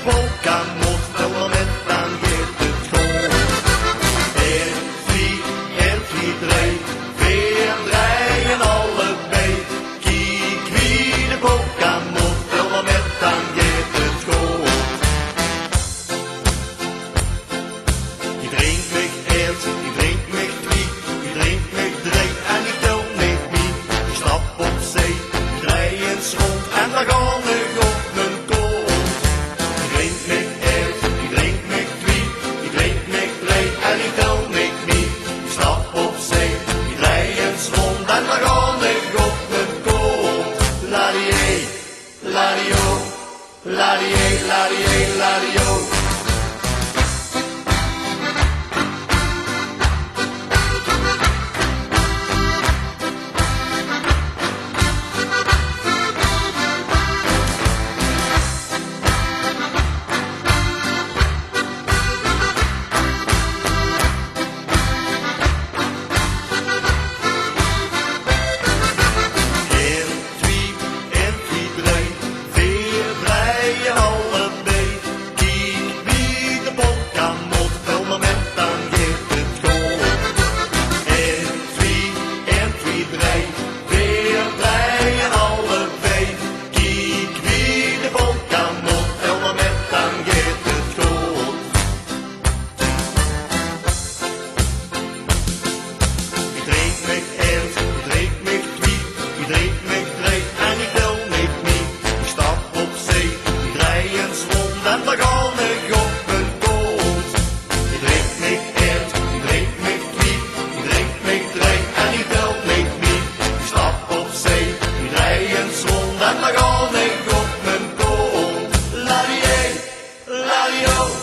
polka moet wel met dan geht het goed. 1, 2, 3, 4, 3 en allebei. Kijk wie de polka moet wel met dan geht het goed. Je drinkt mich 1, je drinkt mich 2, je drinkt mich 3 en je telt mich mee. Je stapt op zee, je draait eens rond en dan gaan we op mijn kont. Je drinkt mich 1, je drinkt mich 2, je drinkt mich 3 en je telt mich mee. Je stapt op zee, je draait eens rond en dan gaan we op mijn kont. Larie, lario, larie, larie, lario. En dan gaan we op mijn kont. Je drinkt mich 1, je drinkt mich 2, je drinkt mich 3 en je telt mich mee. Je stapt op zee, je draait eens rond en dan gaan we op mijn kont. Larie, lario.